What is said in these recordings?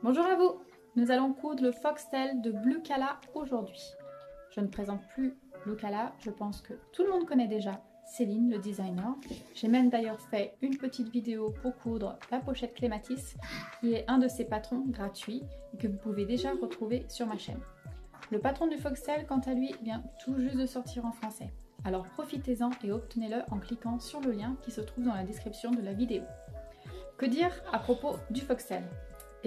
Bonjour à vous! Nous allons coudre le foxtail de Blue Kala aujourd'hui. Je ne présente plus Blue Kala, je pense que tout le monde connaît déjà Céline, le designer. J'ai même d'ailleurs fait une petite vidéo pour coudre la pochette Clématis, qui est un de ses patrons gratuits et que vous pouvez déjà retrouver sur ma chaîne. Le patron du foxtail, quant à lui, vient tout juste de sortir en français. Alors profitez-en et obtenez-le en cliquant sur le lien qui se trouve dans la description de la vidéo. Que dire à propos du foxtail?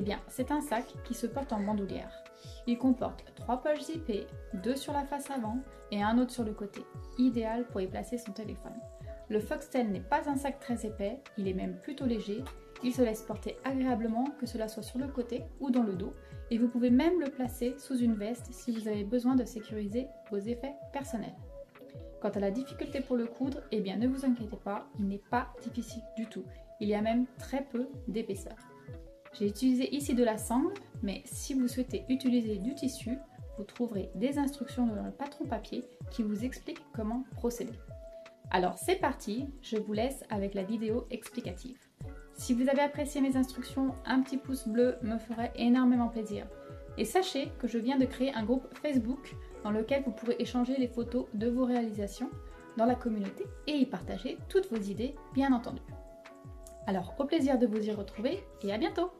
Eh bien, c'est un sac qui se porte en bandoulière. Il comporte 3 poches zippées, 2 sur la face avant et un autre sur le côté, idéal pour y placer son téléphone. Le foxtail n'est pas un sac très épais, il est même plutôt léger, il se laisse porter agréablement, que cela soit sur le côté ou dans le dos, et vous pouvez même le placer sous une veste si vous avez besoin de sécuriser vos effets personnels. Quant à la difficulté pour le coudre, eh bien ne vous inquiétez pas, il n'est pas difficile du tout, il y a même très peu d'épaisseur. J'ai utilisé ici de la sangle, mais si vous souhaitez utiliser du tissu, vous trouverez des instructions dans le patron papier qui vous expliquent comment procéder. Alors c'est parti, je vous laisse avec la vidéo explicative. Si vous avez apprécié mes instructions, un petit pouce bleu me ferait énormément plaisir. Et sachez que je viens de créer un groupe Facebook dans lequel vous pourrez échanger les photos de vos réalisations dans la communauté et y partager toutes vos idées, bien entendu. Alors au plaisir de vous y retrouver et à bientôt!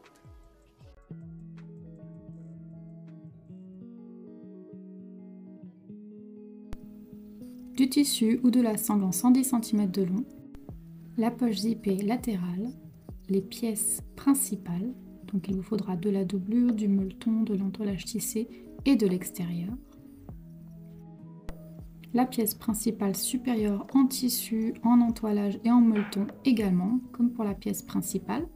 Du tissu ou de la sangle en 110 cm de long, la poche zippée latérale, les pièces principales, donc il vous faudra de la doublure, du molleton, de l'entoilage tissé et de l'extérieur. La pièce principale supérieure en tissu, en entoilage et en molleton également, comme pour la pièce principale.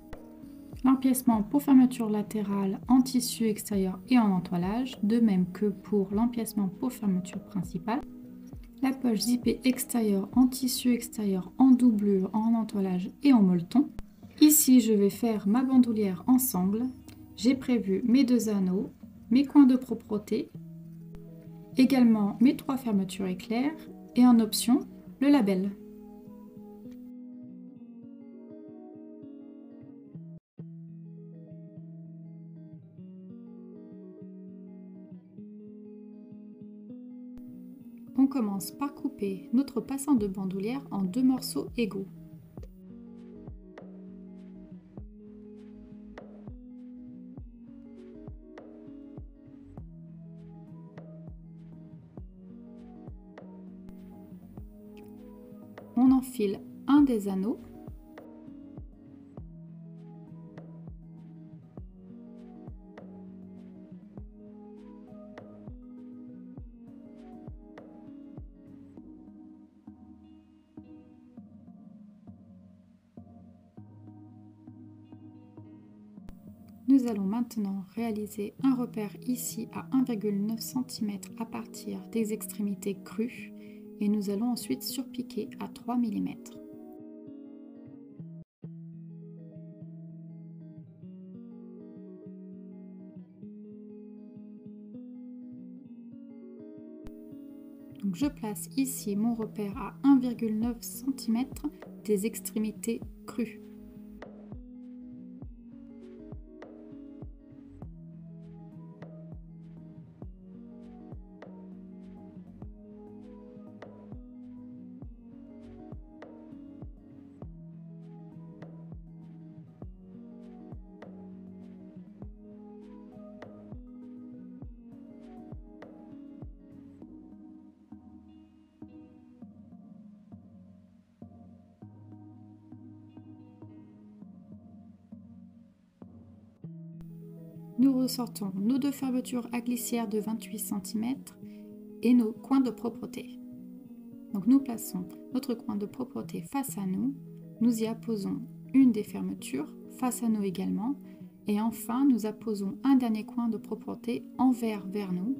L'empiècement pour fermeture latérale en tissu extérieur et en entoilage, de même que pour l'empiècement pour fermeture principale. La poche zippée extérieure en tissu extérieur, en doublure, en entoilage et en molleton. Ici, je vais faire ma bandoulière en sangle. J'ai prévu mes 2 anneaux, mes coins de propreté, également mes 3 fermetures éclairs et en option, le label. On commence par couper notre passant de bandoulière en 2 morceaux égaux. On enfile un des anneaux. Nous allons maintenant réaliser un repère ici à 1,9 cm à partir des extrémités crues et nous allons ensuite surpiquer à 3 mm. Donc je place ici mon repère à 1,9 cm des extrémités crues. Nous ressortons nos 2 fermetures à glissière de 28 cm et nos coins de propreté. Donc nous plaçons notre coin de propreté face à nous, nous y apposons une des fermetures face à nous également et enfin nous apposons un dernier coin de propreté envers vers nous.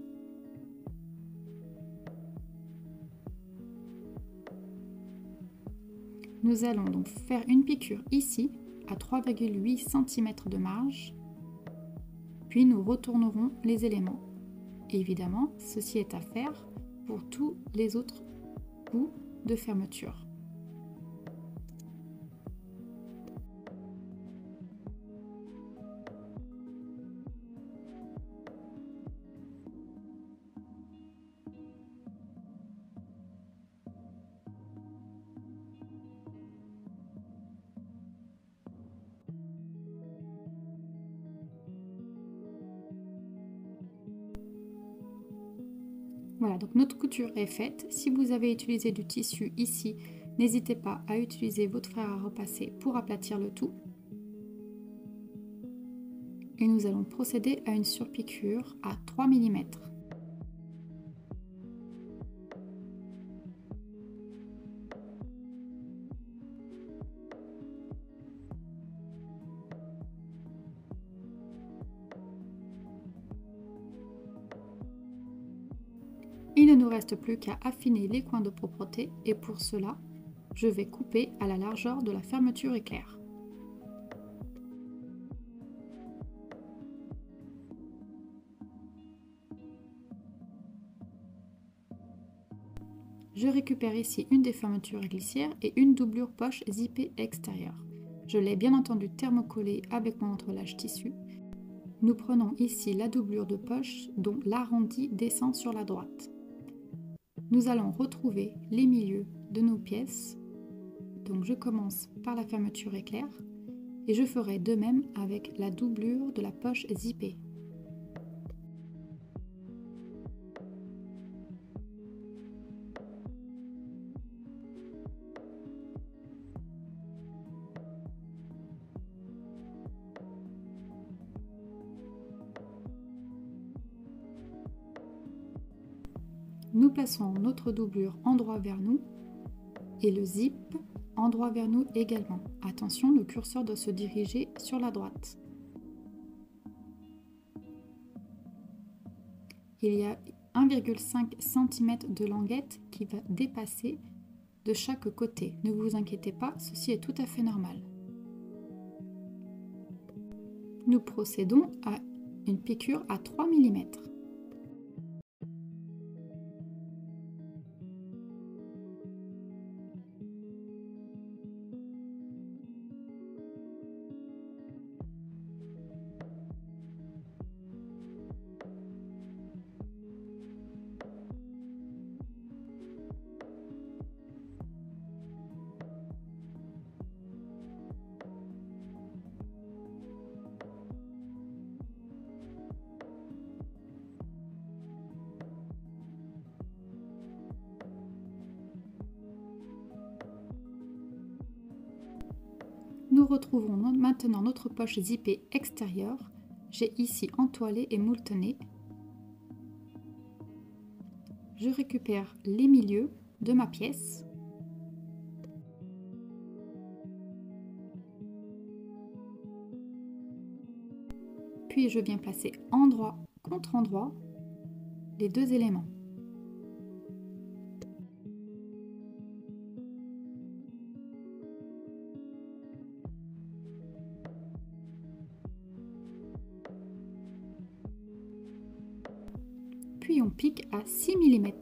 Nous allons donc faire une piqûre ici à 3,8 cm de marge. Puis nous retournerons les éléments. Et évidemment, ceci est à faire pour tous les autres bouts de fermeture. Voilà, donc notre couture est faite. Si vous avez utilisé du tissu ici, n'hésitez pas à utiliser votre fer à repasser pour aplatir le tout. Et nous allons procéder à une surpiqûre à 3 mm. Il ne nous reste plus qu'à affiner les coins de propreté et pour cela, je vais couper à la largeur de la fermeture éclair. Je récupère ici une des fermetures glissières et une doublure poche zippée extérieure. Je l'ai bien entendu thermocollée avec mon entrelâche tissu. Nous prenons ici la doublure de poche dont l'arrondi descend sur la droite. Nous allons retrouver les milieux de nos pièces. Donc je commence par la fermeture éclair et je ferai de même avec la doublure de la poche zippée. Nous plaçons notre doublure endroit vers nous et le zip endroit vers nous également. Attention, le curseur doit se diriger sur la droite. Il y a 1,5 cm de languette qui va dépasser de chaque côté. Ne vous inquiétez pas, ceci est tout à fait normal. Nous procédons à une piqûre à 3 mm. Nous retrouvons maintenant notre poche zippée extérieure. J'ai ici entoilé et molletonné. Je récupère les milieux de ma pièce. Puis je viens placer endroit contre endroit les deux éléments. Puis on pique à 6 mm.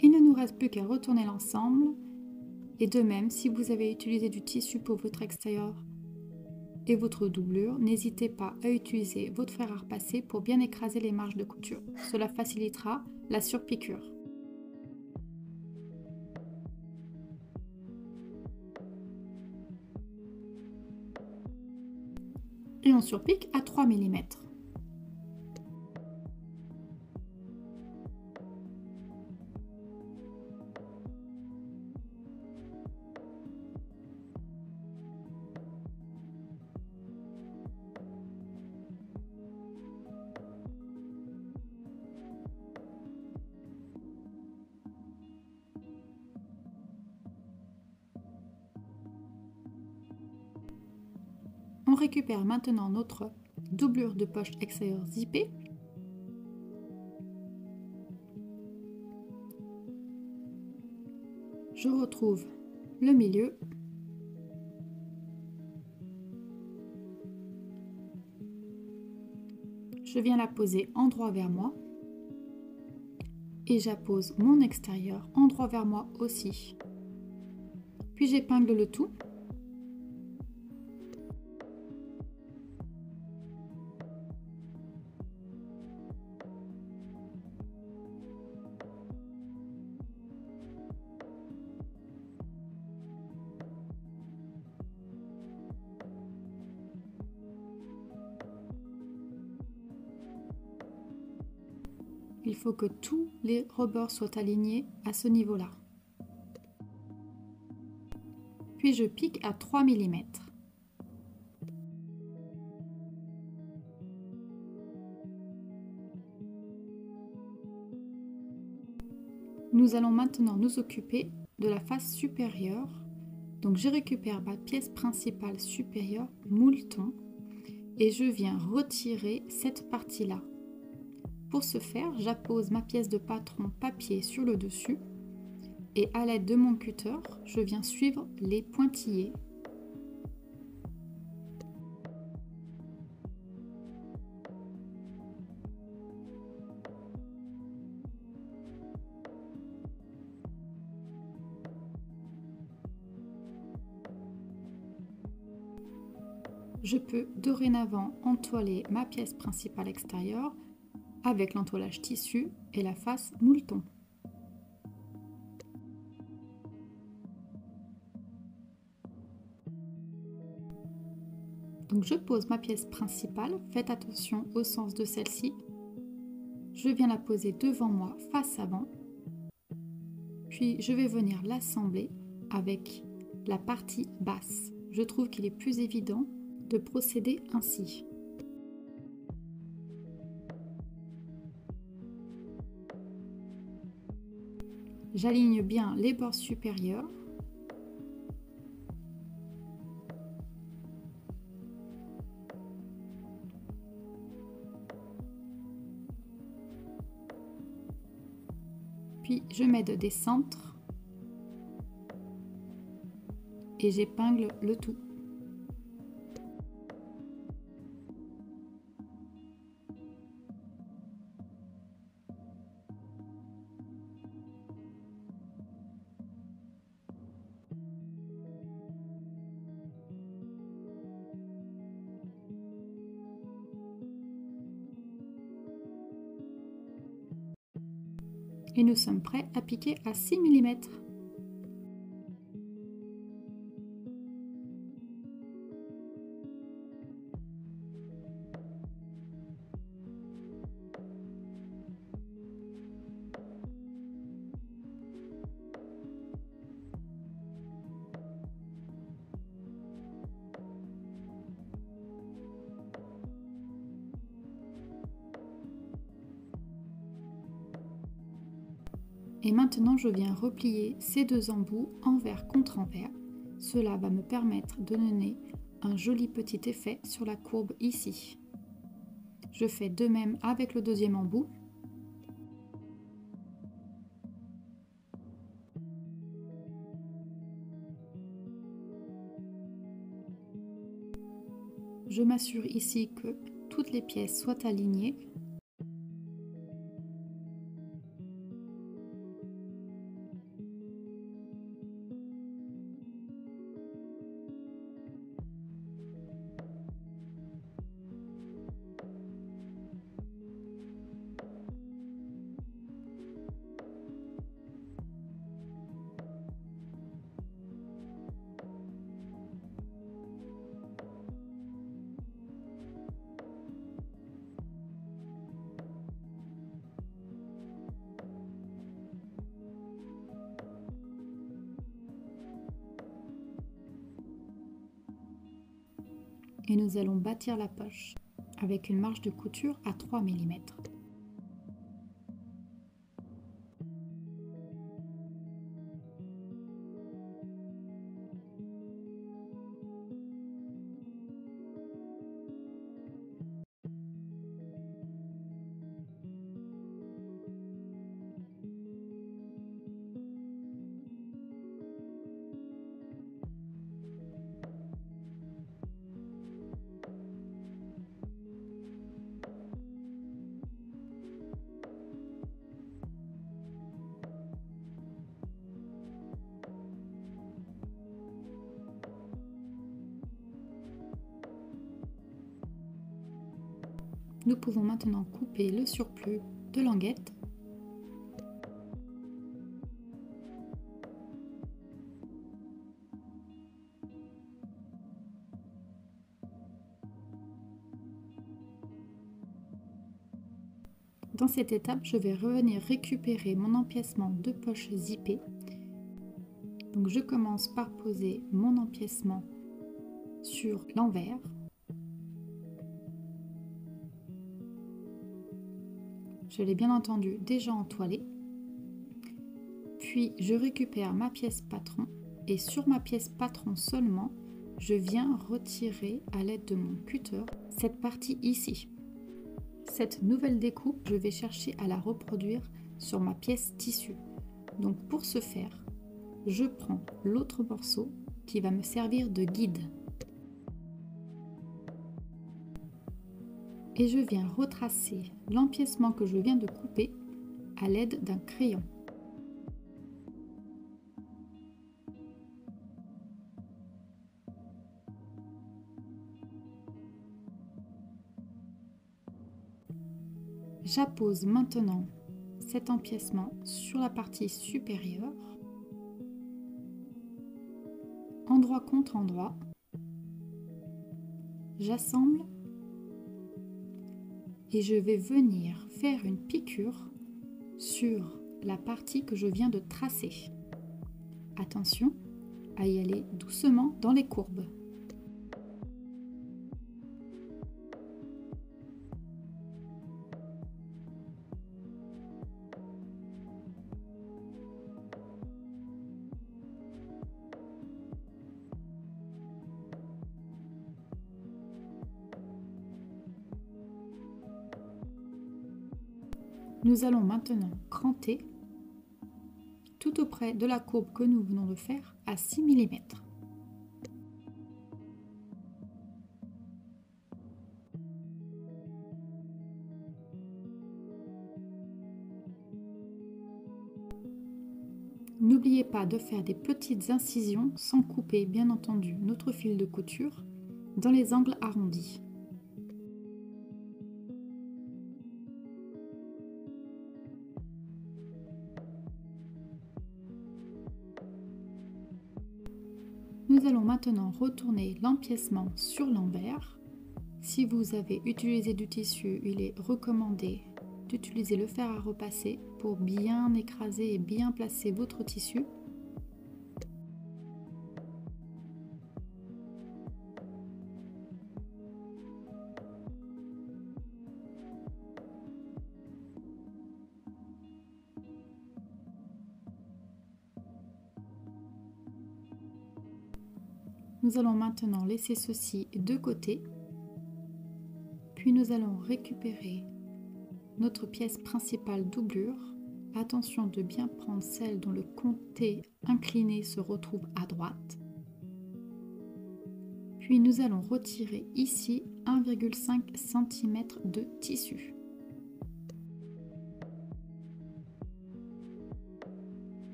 Il ne nous reste plus qu'à retourner l'ensemble et de même si vous avez utilisé du tissu pour votre extérieur et votre doublure, n'hésitez pas à utiliser votre fer à repasser pour bien écraser les marges de couture. Cela facilitera la surpiqûre. Et on surpique à 3 mm. On récupère maintenant notre doublure de poche extérieure zippée. Je retrouve le milieu. Je viens la poser endroit vers moi et j'appose mon extérieur endroit vers moi aussi. Puis j'épingle le tout. Il faut que tous les rebords soient alignés à ce niveau-là. Puis je pique à 3 mm. Nous allons maintenant nous occuper de la face supérieure. Donc je récupère ma pièce principale supérieure, mouleton, et je viens retirer cette partie-là. Pour ce faire, j'appose ma pièce de patron papier sur le dessus et à l'aide de mon cutter, je viens suivre les pointillés. Je peux dorénavant entoiler ma pièce principale extérieure avec l'entoilage tissu et la face mouleton. Donc je pose ma pièce principale, faites attention au sens de celle-ci. Je viens la poser devant moi face avant, puis je vais venir l'assembler avec la partie basse. Je trouve qu'il est plus évident de procéder ainsi. J'aligne bien les bords supérieurs. Puis je m'aide des centres et j'épingle le tout. Et nous sommes prêts à piquer à 6 mm. Et maintenant, je viens replier ces deux embouts envers contre envers. Cela va me permettre de donner un joli petit effet sur la courbe ici. Je fais de même avec le deuxième embout. Je m'assure ici que toutes les pièces soient alignées. Et nous allons bâtir la poche avec une marge de couture à 3 mm. Nous pouvons maintenant couper le surplus de languettes. Dans cette étape, je vais revenir récupérer mon empiècement de poche zippée. Donc je commence par poser mon empiècement sur l'envers. Je l'ai bien entendu déjà entoilé. Puis je récupère ma pièce patron et sur ma pièce patron seulement, je viens retirer à l'aide de mon cutter cette partie ici. Cette nouvelle découpe, je vais chercher à la reproduire sur ma pièce tissu. Donc pour ce faire, je prends l'autre morceau qui va me servir de guide. Et je viens retracer l'empiècement que je viens de couper à l'aide d'un crayon. J'appose maintenant cet empiècement sur la partie supérieure, endroit contre endroit. J'assemble et je vais venir faire une piqûre sur la partie que je viens de tracer. Attention à y aller doucement dans les courbes. Nous allons maintenant cranter tout auprès de la courbe que nous venons de faire à 6 mm. N'oubliez pas de faire des petites incisions sans couper bien entendu notre fil de couture dans les angles arrondis. Nous allons maintenant retourner l'empiècement sur l'envers. Si vous avez utilisé du tissu, il est recommandé d'utiliser le fer à repasser pour bien écraser et bien placer votre tissu. Nous allons maintenant laisser ceci de côté, puis nous allons récupérer notre pièce principale doublure. Attention de bien prendre celle dont le côté incliné se retrouve à droite. Puis nous allons retirer ici 1,5 cm de tissu.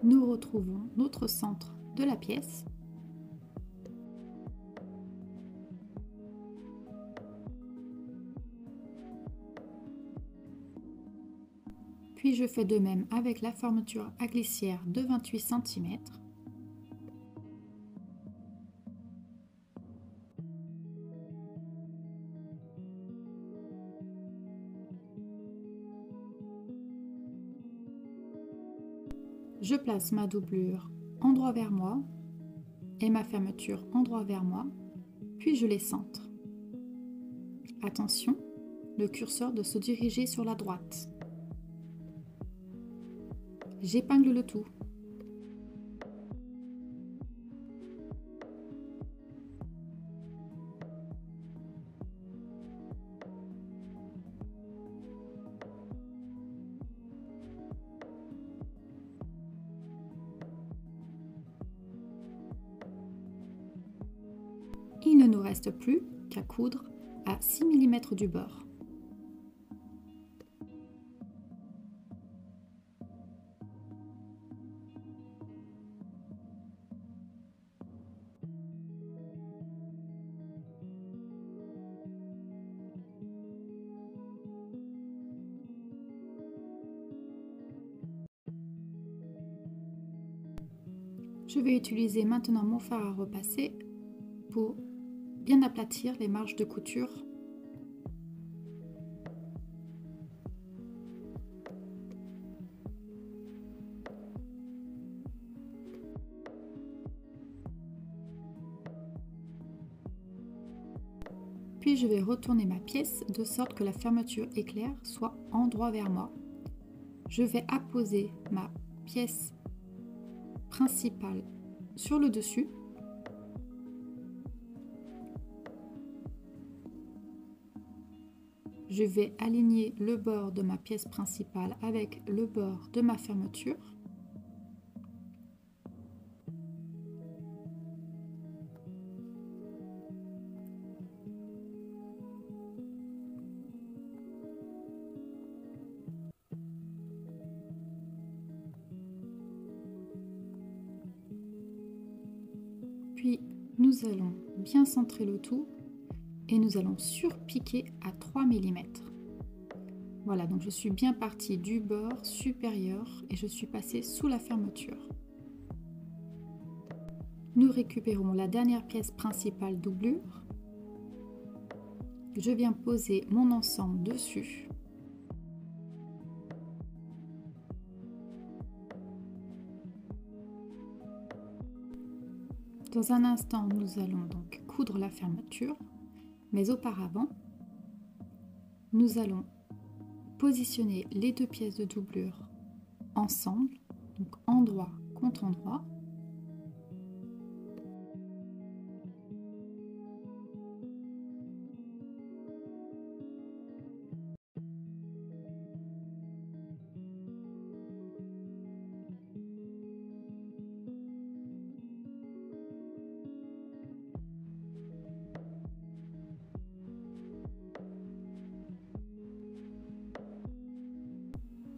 Nous retrouvons notre centre de la pièce. Puis je fais de même avec la fermeture à glissière de 28 cm. Je place ma doublure endroit vers moi et ma fermeture endroit vers moi, puis je les centre. Attention, le curseur doit se diriger sur la droite. J'épingle le tout. Il ne nous reste plus qu'à coudre à 6 mm du bord. Je vais utiliser maintenant mon fer à repasser pour bien aplatir les marges de couture. Puis je vais retourner ma pièce de sorte que la fermeture éclair soit endroit vers moi. Je vais apposer ma pièce principale sur le dessus. Je vais aligner le bord de ma pièce principale avec le bord de ma fermeture. Puis nous allons bien centrer le tout et nous allons surpiquer à 3 mm. Voilà, donc je suis bien partie du bord supérieur et je suis passée sous la fermeture. Nous récupérons la dernière pièce principale doublure. Je viens poser mon ensemble dessus. Dans un instant, nous allons donc coudre la fermeture, mais auparavant, nous allons positionner les deux pièces de doublure ensemble, donc endroit contre endroit.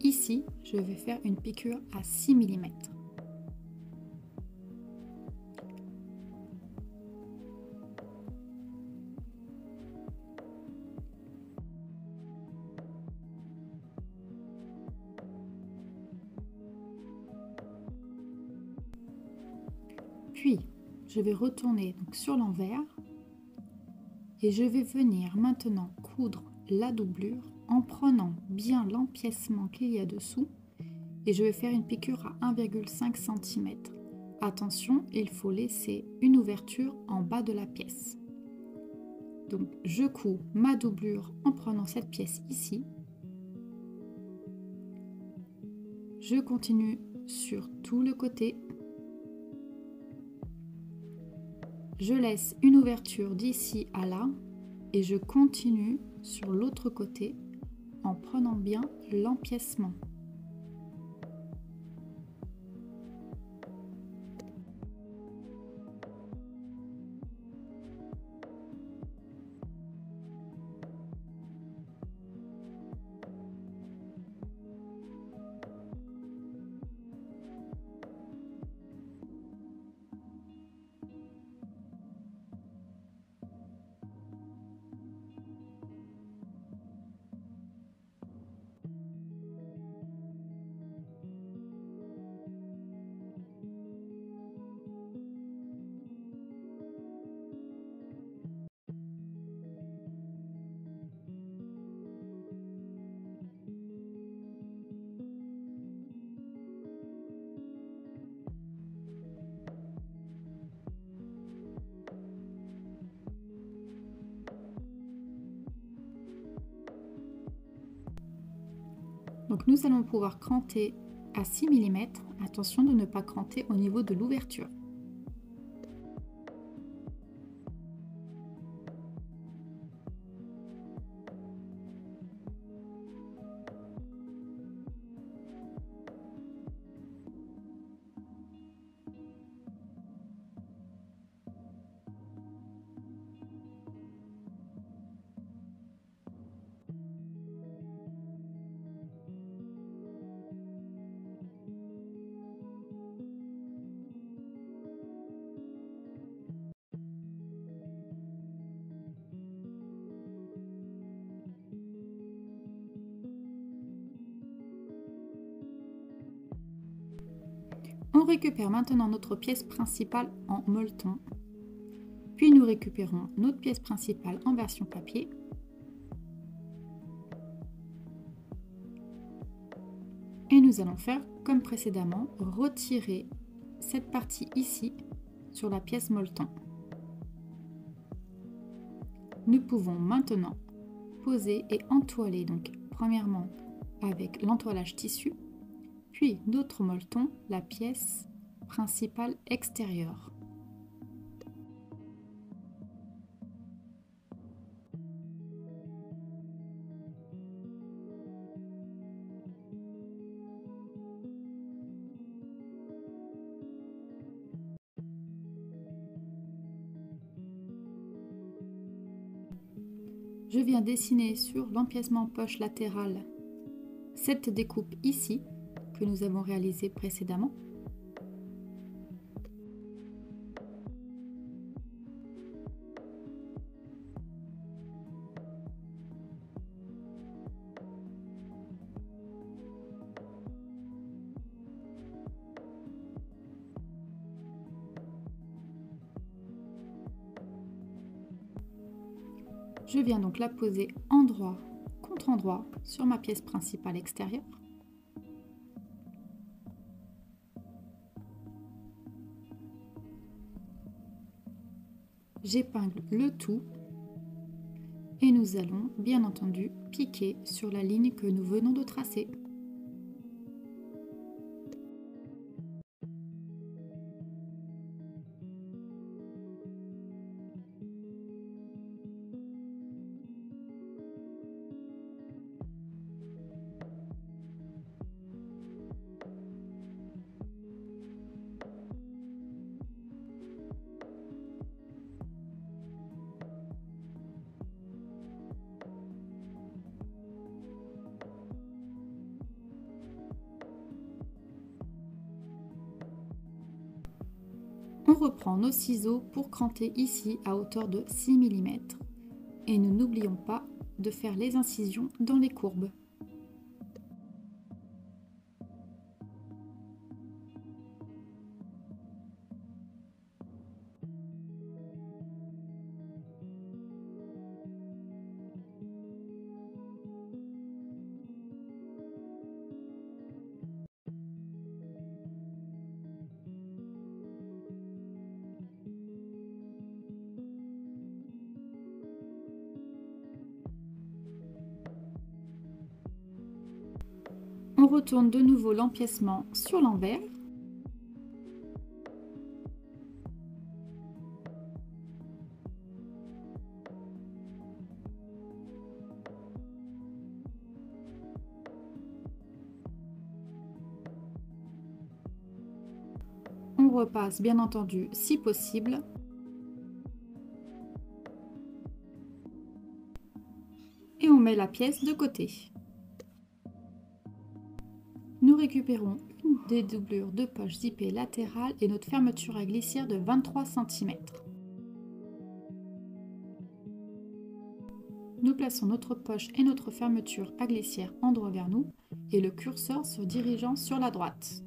Ici, je vais faire une piqûre à 6 mm. Puis, je vais retourner donc sur l'envers et je vais venir maintenant coudre la doublure en prenant bien l'empiècement qu'il y a dessous et je vais faire une piqûre à 1,5 cm. Attention, il faut laisser une ouverture en bas de la pièce. Donc je couds ma doublure en prenant cette pièce ici. Je continue sur tout le côté. Je laisse une ouverture d'ici à là et je continue sur l'autre côté en prenant bien l'empiècement. Donc nous allons pouvoir cranter à 6 mm. Attention de ne pas cranter au niveau de l'ouverture. On récupère maintenant notre pièce principale en molleton. Puis nous récupérons notre pièce principale en version papier. Et nous allons faire comme précédemment, retirer cette partie ici sur la pièce molleton. Nous pouvons maintenant poser et entoiler, donc premièrement avec l'entoilage tissu, puis notre molleton, la pièce principale extérieure. Je viens dessiner sur l'empiècement poche latérale cette découpe ici que nous avons réalisée précédemment. Je viens donc la poser endroit contre endroit sur ma pièce principale extérieure. J'épingle le tout et nous allons bien entendu piquer sur la ligne que nous venons de tracer. On reprend nos ciseaux pour cranter ici à hauteur de 6 mm. Et nous n'oublions pas de faire les incisions dans les courbes. On retourne de nouveau l'empiècement sur l'envers. On repasse bien entendu si possible. Et on met la pièce de côté. Nous récupérons une des doublures de poche zippée latérale et notre fermeture à glissière de 23 cm. Nous plaçons notre poche et notre fermeture à glissière endroit vers nous et le curseur se dirigeant sur la droite.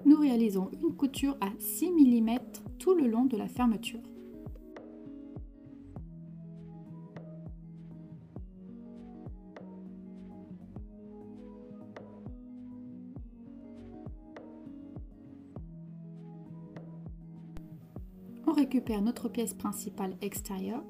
Nous réalisons une couture à 6 mm tout le long de la fermeture. On récupère notre pièce principale extérieure.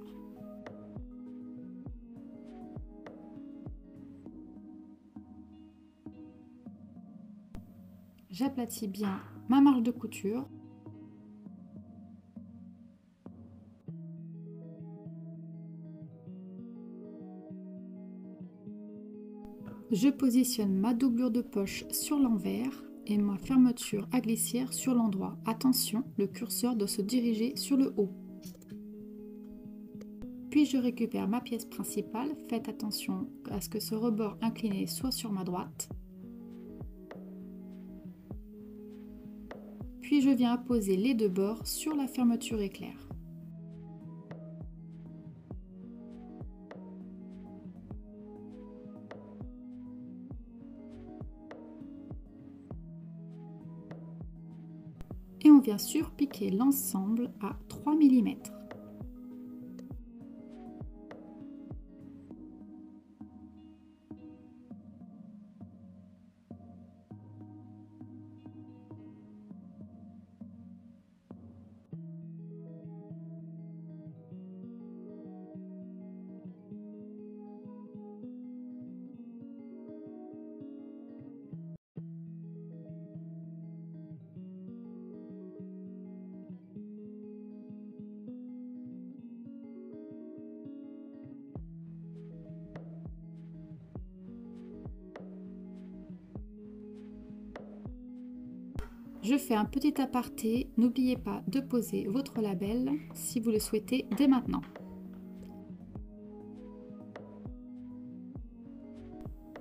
J'aplatis bien ma marge de couture. Je positionne ma doublure de poche sur l'envers et ma fermeture à glissière sur l'endroit. Attention, le curseur doit se diriger sur le haut. Puis je récupère ma pièce principale. Faites attention à ce que ce rebord incliné soit sur ma droite. Puis je viens apposer les deux bords sur la fermeture éclair. Et on vient surpiquer l'ensemble à 3 mm. Je fais un petit aparté, n'oubliez pas de poser votre label si vous le souhaitez dès maintenant.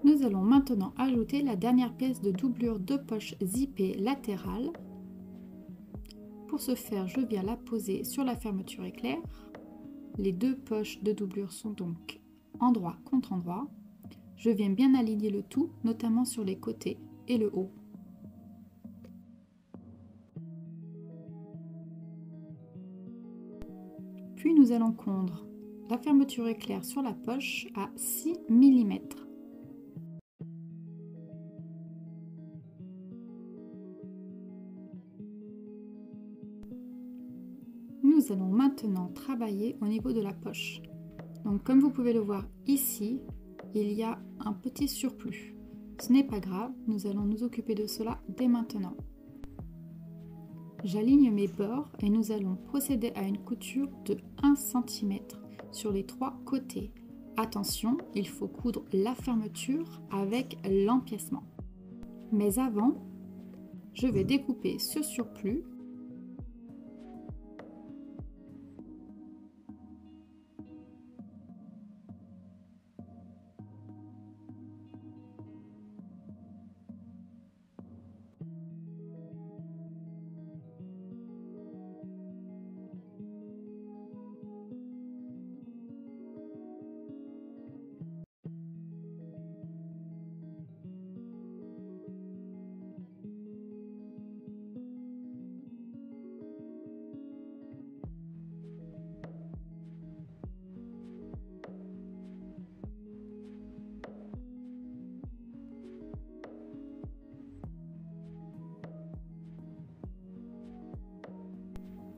Nous allons maintenant ajouter la dernière pièce de doublure de poche zippée latérale. Pour ce faire, je viens la poser sur la fermeture éclair. Les deux poches de doublure sont donc endroit contre endroit. Je viens bien aligner le tout, notamment sur les côtés et le haut. Puis nous allons coudre la fermeture éclair sur la poche à 6 mm. Nous allons maintenant travailler au niveau de la poche. Donc comme vous pouvez le voir ici, il y a un petit surplus. Ce n'est pas grave, nous allons nous occuper de cela dès maintenant. J'aligne mes bords et nous allons procéder à une couture de 1 cm sur les 3 côtés. Attention, il faut coudre la fermeture avec l'empiècement. Mais avant, je vais découper ce surplus .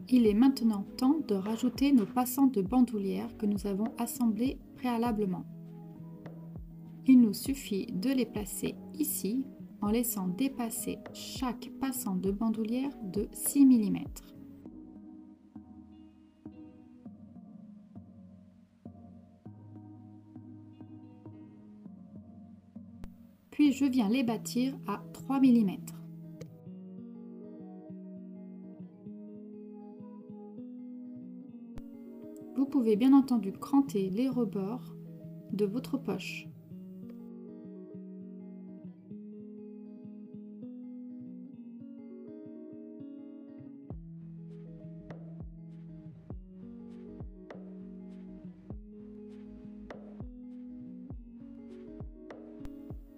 Il est maintenant temps de rajouter nos passants de bandoulière que nous avons assemblés préalablement. Il nous suffit de les placer ici en laissant dépasser chaque passant de bandoulière de 6 mm. Puis je viens les bâtir à 3 mm. Vous pouvez bien entendu cranter les rebords de votre poche.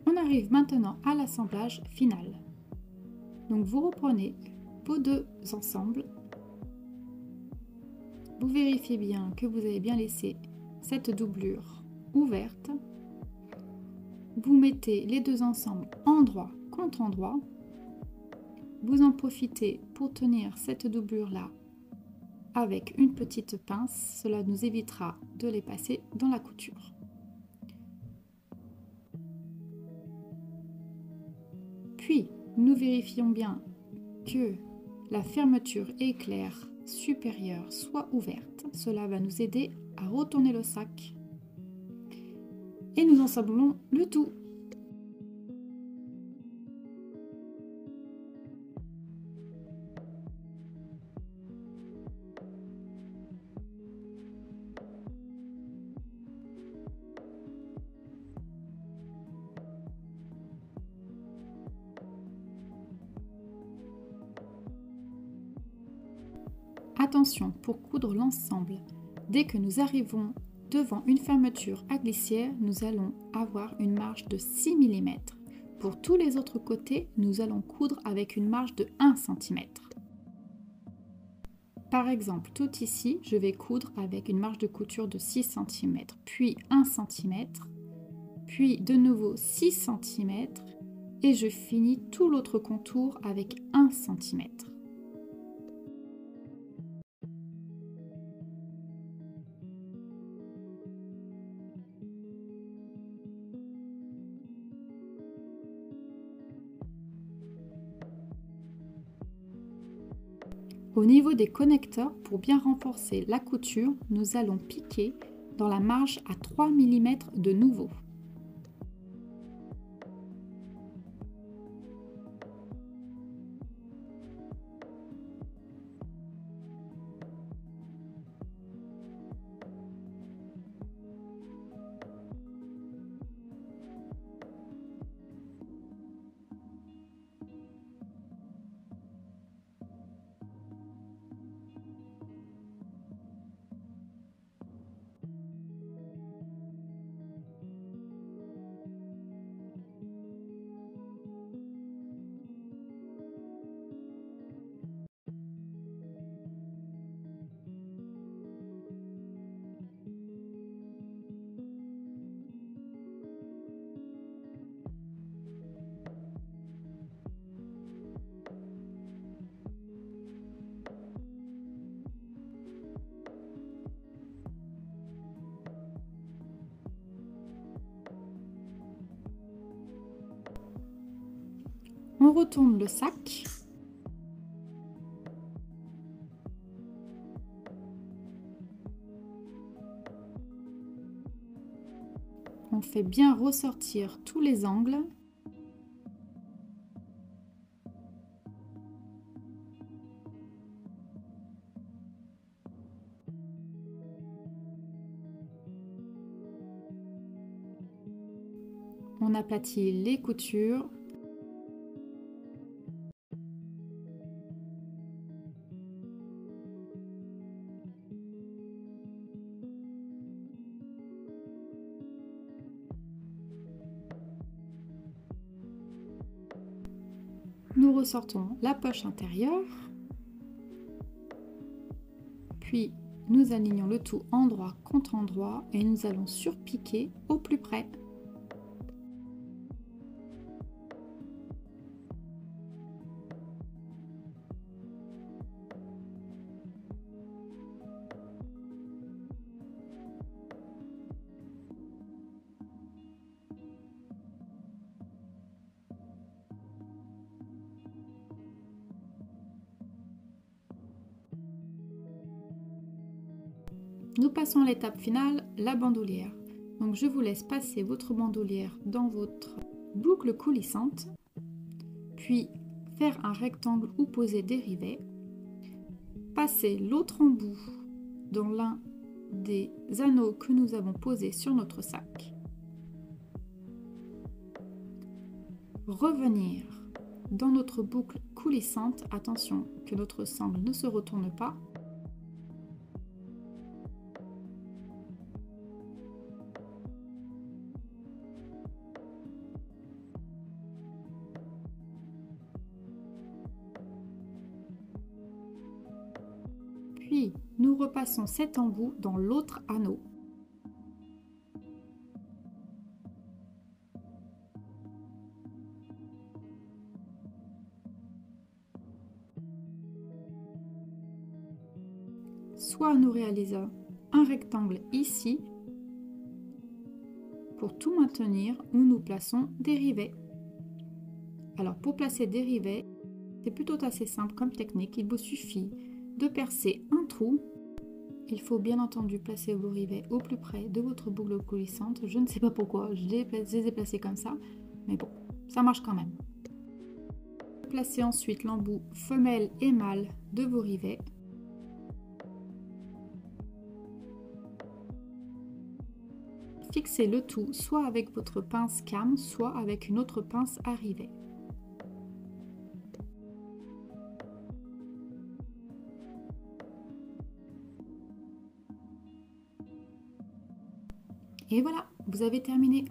On arrive maintenant à l'assemblage final. Donc vous reprenez vos deux ensembles. Vous vérifiez bien que vous avez bien laissé cette doublure ouverte. Vous mettez les deux ensemble endroit contre endroit. Vous en profitez pour tenir cette doublure là avec une petite pince. Cela nous évitera de les passer dans la couture. Puis nous vérifions bien que la fermeture éclair supérieure soit ouverte. Cela va nous aider à retourner le sac. Et nous ensablons le tout. Attention, pour coudre l'ensemble, dès que nous arrivons devant une fermeture à glissière, nous allons avoir une marge de 6 mm. Pour tous les autres côtés, nous allons coudre avec une marge de 1 cm. Par exemple, tout ici, je vais coudre avec une marge de couture de 6 cm, puis 1 cm, puis de nouveau 6 cm, et je finis tout l'autre contour avec 1 cm. Au niveau des connecteurs, pour bien renforcer la couture, nous allons piquer dans la marge à 3 mm de nouveau. On retourne le sac. On fait bien ressortir tous les angles. On aplatit les coutures. Nous ressortons la poche intérieure, puis nous alignons le tout endroit contre endroit et nous allons surpiquer au plus près. Nous passons à l'étape finale, la bandoulière. Donc je vous laisse passer votre bandoulière dans votre boucle coulissante, puis faire un rectangle ou poser des rivets, passer l'autre embout dans l'un des anneaux que nous avons posés sur notre sac, revenir dans notre boucle coulissante, attention que notre sangle ne se retourne pas, puis nous repassons cet embout dans l'autre anneau. Soit nous réalisons un rectangle ici pour tout maintenir, ou nous plaçons des rivets. Alors pour placer des rivets, c'est plutôt assez simple comme technique, il vous suffit de percer un trou. Il faut bien entendu placer vos rivets au plus près de votre boucle coulissante. Je ne sais pas pourquoi, je les ai placés comme ça, mais bon, ça marche quand même. Placez ensuite l'embout femelle et mâle de vos rivets. Fixez le tout soit avec votre pince cam, soit avec une autre pince à rivets. Et voilà, vous avez terminé.